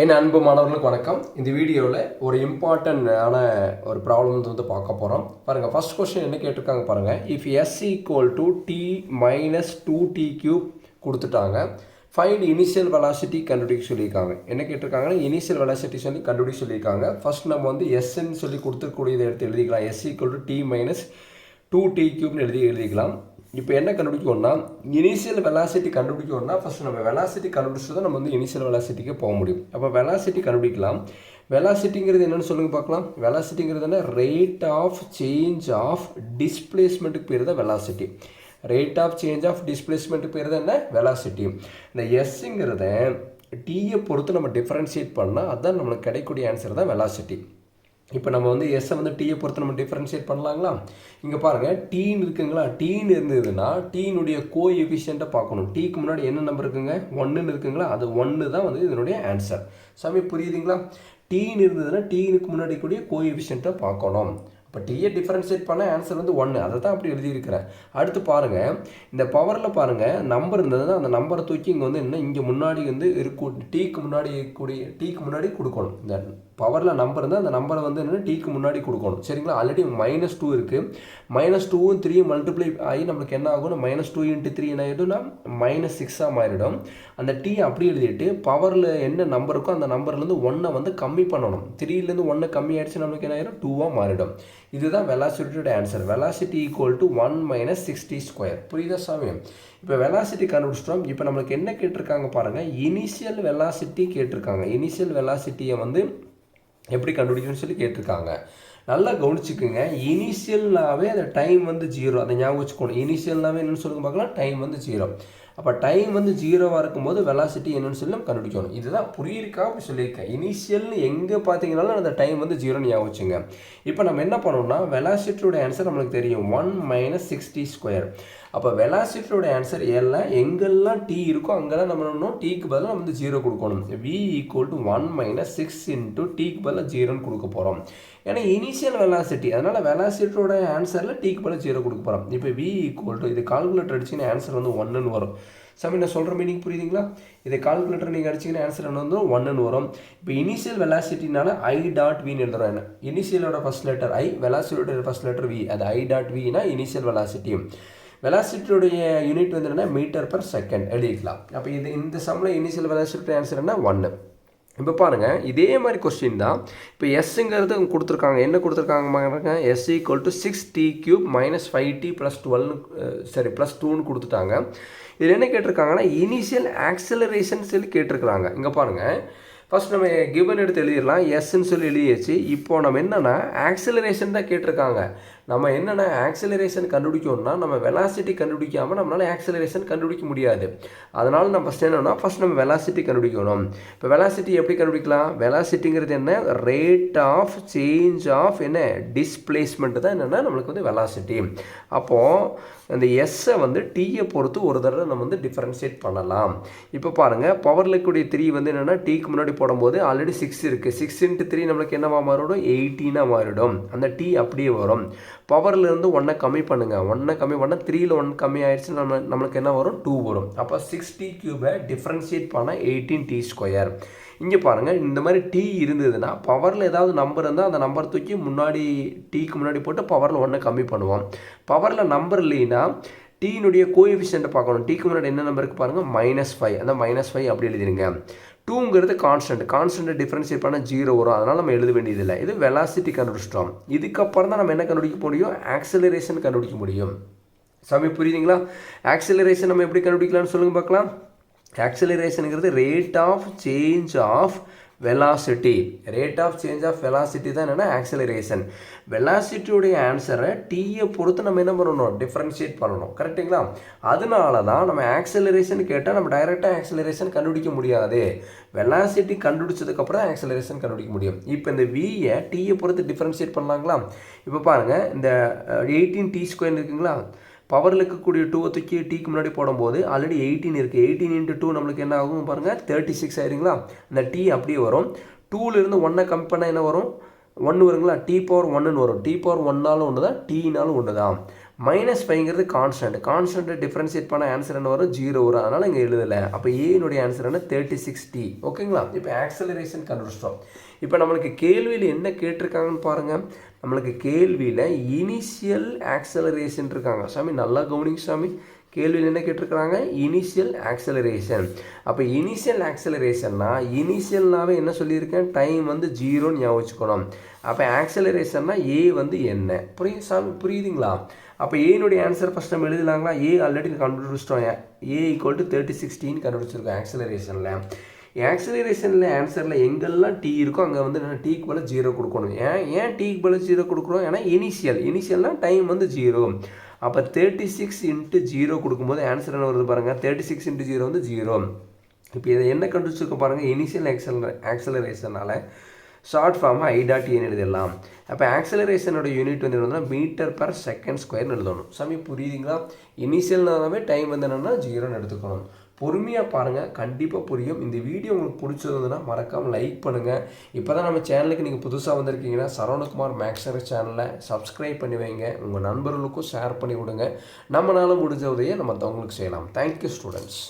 என் அன்பு மாணவர்களுக்கு வணக்கம். இந்த வீடியோவில் ஒரு இம்பார்ட்டண்டான ஒரு ப்ராப்ளம் வந்து பார்க்க போகிறோம். பாருங்கள், ஃபர்ஸ்ட் கொஸ்டின் என்ன கேட்டிருக்காங்க பாருங்கள். If S equal to T minus 2t cube கொடுத்துட்டாங்க. ஃபைண்ட் இனிஷியல் வெலாசிட்டி கண்டுபிடிக்க சொல்லியிருக்காங்க. என்ன கேட்டிருக்காங்கன்னா இனிஷியல் வெலாசிட்டி சொல்லி கண்டுபிடிக்க சொல்லியிருக்காங்க. ஃபர்ஸ்ட் நம்ம வந்து எஸ்ன்னு சொல்லி கொடுத்துருக்கூடியதை எடுத்து எழுதிக்கலாம். S equal to T minus 2t கியூப்னு எழுதிக்கலாம். இப்போ என்ன கண்டுபிடிக்கணும்னா இனிஷியல் வெலாசிட்டி கண்டுபிடிக்கணும்னா ஃபஸ்ட் நம்ம வெலாசிட்டி கண்டுபிடிச்சது தான் நம்ம வந்து இனிஷியல் வெலாசிட்டிக்கு போக முடியும். அப்போ வெலாசிட்டி கண்டுபிடிக்கலாம். வெலாசிட்டிங்கிறது என்னென்னு சொல்லுங்கள் பார்க்கலாம். வெலாசிட்டிங்கிறது என்ன? ரேட் ஆஃப் சேஞ்ச் ஆஃப் டிஸ்பிளேஸ்மெண்ட்டுக்கு பேர் தான் velocity. Rate of change of டிஸ்பிளேஸ்மெண்ட்டுக்கு பேர் தான் என்ன? வெலாசிட்டி. இந்த எஸ்ஸுங்கிறத டீயை பொறுத்து நம்ம டிஃப்ரென்ஷியேட் பண்ணால் அதுதான் நம்மளுக்கு கிடைக்கக்கூடிய ஆன்சர் தான் வெலாசிட்டி. இப்போ நம்ம வந்து எஸ்ஸை வந்து டீயை பொறுத்து நம்ம டிஃப்ரென்ஷியேட் பண்ணலாங்களா? இங்கே பாருங்கள், டீன்னு இருக்குங்களா? டீன்னு இருந்ததுன்னா டீனுடைய கோஎஃபிஷியண்ட்டை பார்க்கணும். டீக்கு முன்னாடி என்ன நம்பர் இருக்குங்க? 1ன்னு இருக்குங்களா? அது 1 தான் வந்து இதனுடைய ஆன்சர். சாமி புரியுதுங்களா? டீன்னு இருந்ததுன்னா டீனுக்கு முன்னாடி கூடிய கோஎஃபிஷியண்ட்டை பார்க்கணும். இப்போ டீயை டிஃப்ரென்ஷியேட் பண்ண ஆன்சர் வந்து 1. அதை தான் அப்படி எழுதியிருக்கிறேன். அடுத்து பாருங்கள், இந்த பவரில் பாருங்கள் நம்பர் இருந்ததுன்னா அந்த நம்பரை தூக்கி இங்கே வந்து என்ன இங்கே முன்னாடி வந்து இருக்கும். டீக்கு முன்னாடி கொடுக்கணும். இந்த பவரில் நம்பர் இருந்தால் அந்த நம்பரை வந்து என்னென்னா டீக்கு முன்னாடி கொடுக்கணும். சரிங்களா? ஆல்ரெடி -2 இருக்குது. -2ம் 3 மல்டிப்ளை ஆகி நம்மளுக்கு என்ன ஆகும்னா -2 × 3 என்ன ஆகிடும்னா -6 மாறிடும். அந்த டீ அப்படி எழுதிட்டு பவரில் என்ன நம்பர் இருக்கோ அந்த நம்பர்லேருந்து 1 வந்து கம்மி பண்ணணும். 3லேருந்து 1 கம்மி ஆகிடுச்சு நம்மளுக்கு என்ன ஆகிடும்? 2 மாறிடும். இதுதான் வெலாசிட்டியோட answer. Velocity equal to 1 - 6t². புரியுதா சாமி? இப்போ வெலாசிட்டி கண்டுபிடிச்சிட்டோம். இப்போ நம்மளுக்கு என்ன கேட்டிருக்காங்க பாருங்கள், இனிஷியல் வெலாசிட்டி கேட்டிருக்காங்க. இனிஷியல் வெலாசிட்டியை வந்து எப்படி கண்டுபிடிக்கணும்னு சொல்லி கேட்டிருக்காங்க. நல்லா கவனிச்சுக்குங்க. இனிஷியல்னாவே அந்த டைம் வந்து 0. அதை ஞாபகம் வச்சுக்கணும். இனிஷியல்னாவே என்னென்னு சொல்லுங்க பார்க்கலாம், டைம் வந்து 0. அப்போ டைம் வந்து 0வாக இருக்கும்போது வெலாசிட்டி என்னென்னு சொல்லி நம்ம கண்டுபிடிக்கணும். இதுதான் புரியிருக்கா அப்படி சொல்லியிருக்கேன். இனிஷியல்னு எங்கே பார்த்தீங்கன்னாலும் அந்த டைம் வந்து 0ன்னு ஞாபகம் வச்சுங்க. இப்போ நம்ம என்ன பண்ணோம்னா வெலாசிட்டியோட ஆன்சர் நம்மளுக்கு தெரியும் 1 - 6t². அப்போ வெலாசிட்டியோட ஆன்சர் எங்கெல்லாம் டி இருக்கோ அங்கெல்லாம் நம்ம இன்னும் டீக்கு பதிலாக நம்ம வந்து 0 கொடுக்கணும். v = 1 - 6 × டீக்கு பதிலாக 0ன்னு கொடுக்க போகிறோம். ஏன்னா இனிஷியல் வெலாசிட்டி, அதனால் வெலாசிட்டியோட ஆன்சரில் டீக்கு பதிலாக 0 கொடுக்க போகிறோம். இப்போ v = இது கால்குலேட்டர் அடிச்சிங்கன்னா ஆன்சர் வந்து 1ன்னு வரும். சாமி நான் சொல்கிற மீனிங் புரியுதுங்களா? இதை கால்குலேட்டர் நீங்கள் அடிச்சிங்கன்னா ஆன்சர் என்ன வந்து 1ன்னு வரும். இப்போ இனிஷியல் வெலாசிட்டினால I.V எழுதுறோம். என்ன இனிஷியலோட ஃபர்ஸ்ட் லெட்டர் I, வெலாசிட்டியோட ஃபர்ஸ்ட் லெட்டர் V. அது I.Vனா இனிஷியல் வெலாசிட்டி. வெலாசிட்டியோடைய யூனிட் வந்து என்னென்னா மீட்டர்/செகண்ட் எழுதிக்கலாம். அப்போ இந்த சம்மில் இனிஷியல் வெலாசிட்டி ஆன்சர் என்ன? 1. இப்போ பாருங்கள், இதே மாதிரி கொஸ்டின் தான். இப்போ எஸ்ஸுங்கிறது கொடுத்துருக்காங்க. என்ன கொடுத்துருக்காங்க பாருங்க, S = 6t³ - 5t +2ன்னு கொடுத்துட்டாங்க. இதில் என்ன கேட்டிருக்காங்கன்னா இனிஷியல் ஆக்சலரேஷன் சொல்லி கேட்டிருக்கிறாங்க. இங்கே பாருங்கள், ஃபஸ்ட் நம்ம கிவன் எடுத்து எழுதிடலாம். எஸ்ன்னு சொல்லி எழுதியாச்சு. இப்போது நம்ம என்னென்னா ஆக்சலரேஷன் தான் கேட்டிருக்காங்க. நம்ம என்னென்னா ஆக்சலரேஷன் கண்டுபிடிக்கணும்னா நம்ம வெலாசிட்டி கண்டுபிடிக்காமல் நம்மளால் ஆக்சலரேஷன் கண்டுபிடிக்க முடியாது. அதனால் நம்ம ஃபஸ்ட் என்னன்னா நம்ம வெலாசிட்டி கண்டுபிடிக்கணும். இப்போ வெலாசிட்டி எப்படி கண்டுபிடிக்கலாம்? வெலாசிட்டிங்கிறது என்ன? ரேட் ஆஃப் சேஞ்ச் ஆஃப் என்ன டிஸ்பிளேஸ்மெண்ட் தான் என்னென்னா நம்மளுக்கு வந்து வெலாசிட்டி. அப்போது அந்த எஸ்ஸை வந்து டீயை பொறுத்து ஒரு தடவை நம்ம வந்து டிஃப்ரென்ஷியேட் பண்ணலாம். இப்போ பாருங்கள், பவரில் இருக்கக்கூடிய 3 வந்து என்னென்னா டீக்கு முன்னாடி போடும்போது ஆல்ரெடி 6 இருக்குது. 6 × 3 நம்மளுக்கு என்னவா மாறிடும்? 18 மாறிடும். அந்த டீ அப்படியே வரும். பவர்லேருந்து 1 கம்மி பண்ணுங்கள். 1 கம்மி பண்ணால் 3ல் 1 கம்மி ஆயிடுச்சு. நம்மளுக்கு என்ன வரும்? 2 வரும். அப்போ 6t³ டிஃப்ரென்ஷியேட் பண்ணால் 18t². இங்கே பாருங்கள், இந்த மாதிரி டி இருந்ததுன்னா பவரில் ஏதாவது நம்பர் இருந்தால் அந்த நம்பர் தூக்கி முன்னாடி டீக்கு முன்னாடி போட்டு பவரில் 1 கம்மி பண்ணுவோம். பவரில் நம்பர் இல்லைன்னா டீனுடைய கோஎஃபிஷியண்ட்டை பார்க்கணும். டீக்கு முன்னாடி என்ன நம்பர் இருக்குது பாருங்கள்? -5. அந்த -5 அப்படி எழுதிடுங்க. 2ங்கிறது கான்ஸ்டன்ட் டிஃப்ரென்ஷியேட் பண்ணால் 0 வரும். அதனால் நம்ம எழுத வேண்டியதில்லை. இது வெலாசிட்டி கண்டுபிடிச்சிட்டோம். இதுக்கப்புறம் தான் நம்ம என்ன கண்டுபிடிக்க முடியும்? ஆக்சலரேஷன் கண்டுபிடிக்க முடியும். சாமி புரியுதுங்களா? ஆக்சலரேஷன் நம்ம எப்படி கண்டுபிடிக்கலாம்னு சொல்லுங்கள் பார்க்கலாம். ஆக்சலரேஷனுங்கிறது rate of change of velocity. Rate of change of velocity தான் என்னென்னா ஆக்சலரேஷன். வெலாசிட்டியோடைய ஆன்சரை டீயை பொறுத்து நம்ம என்ன பண்ணணும்? டிஃப்ரென்ஷியேட் பண்ணணும். கரெக்டுங்களா? அதனால தான் நம்ம ஆக்சலரேஷன் கேட்டால் நம்ம டைரெக்டாக ஆக்சலரேஷன் கண்டுபிடிக்க முடியாது. வெலாசிட்டி கண்டுபிடிச்சதுக்கப்புறம் தான் ஆக்சலரேஷன் கண்டுபிடிக்க முடியும். இப்போ இந்த வியை டீயை பொறுத்து டிஃப்ரென்ஷியேட் பண்ணலாங்களா? இப்போ பாருங்கள், இந்த 18t² இருக்குங்களா? பவரில் இருக்கக்கூடிய 2 தூக்கி டீக்கு முன்னாடி போடும்போது ஆல்ரெடி 18 இருக்குது. 18 × 2 நம்மளுக்கு என்ன ஆகும் பாருங்கள்? 36 ஆயிருங்களா? அந்த டி அப்படியே வரும். 2லேருந்து 1 கம்மி பண்ணால் என்ன வரும்? 1 வருங்களா? t⁻1ன்னு வரும். t⁻1னாலும் ஒன்று தான், டீனாலும் ஒன்று தான். -5ங்கிறது கான்ஸ்டன்ட் டிஃப்ரென்ஷியேட் பண்ண ஆன்சர் என்ன வரும் 0 வரும். அதனால் இங்கே எழுதலை. அப்போ ஏனுடைய ஆன்சர் என்ன 36t. ஓகேங்களா? இப்போ ஆக்சலரேஷன் கண்டுபிடிச்சிட்டோம். இப்போ நம்மளுக்கு கேள்வியில் என்ன கேட்டிருக்காங்கன்னு பாருங்கள். நம்மளுக்கு கேள்வியில் இனிஷியல் ஆக்சலரேஷன் இருக்காங்க. சாமி நல்லா கவனிங்க சாமி. கேள்வியில் என்ன கேட்டிருக்கிறாங்க? Initial acceleration. அப்போ இனிஷியல் ஆக்சலரேஷன்னா இனிஷியல்னாவே என்ன சொல்லியிருக்கேன்? டைம் வந்து 0ன்னு ஞாபகம் வச்சுக்கணும். அப்போ ஆக்சலரேஷன்னா ஏ வந்து என்ன சாமி புரியுதுங்களா? அப்போ ஏனுடைய ஆன்சர் ஃபஸ்ட் நம்ம எழுதலாங்களா? ஏ ஆல்ரெடி கண்டுபிடிச்சிட்டோம். ஏ ஈக்குவல் டு 36t கண்டுபிடிச்சிருக்கோம் ஆக்சலரேஷனில். ஆக்சலரேஷனில் ஆன்சரில் எங்கெல்லாம் டி இருக்கோ அங்கே வந்து நான் டீக்கு பதில் 0 கொடுக்கணும். ஏன் டீக்கு பதில் 0 கொடுக்குறோம்? ஏன்னா இனிஷியல்னால் டைம் வந்து 0. அப்போ 36 × 0 கொடுக்கும்போது ஆன்சர் என்ன வருது பாருங்கள். 36 × 0 வந்து 0. இப்போ இதை என்ன கண்டுபிடிச்சிருக்க பாருங்கள். இனிஷியல் ஆக்சலரேஷனால் ஷார்ட் ஃபார்மாக I.N எழுதிடலாம். அப்போ ஆக்சலரேஷனோட யூனிட் வந்து என்னன்னா m/s² எழுதணும். சாமி புரியுதுங்களா? இனிஷியல்னாவே டைம் வந்து என்னென்னா 0ன்னு எடுத்துக்கணும். பொறுமையாக பாருங்கள், கண்டிப்பாக புரியும். இந்த வீடியோ உங்களுக்கு பிடிச்சிருந்ததுன்னா மறக்காமல் லைக் பண்ணுங்கள். இப்போ தான் நம்ம சேனலுக்கு நீங்கள் புதுசாக வந்திருக்கீங்கன்னா சரவணகுமார் மேக்ஸ் சேனலை சப்ஸ்கிரைப் பண்ணி வைங்க. உங்கள் நண்பர்களுக்கும் ஷேர் பண்ணி விடுங்க. நம்மளால் முடிஞ்ச உதவியை நம்ம மற்றவங்களுக்கு செய்யலாம். Thank you students.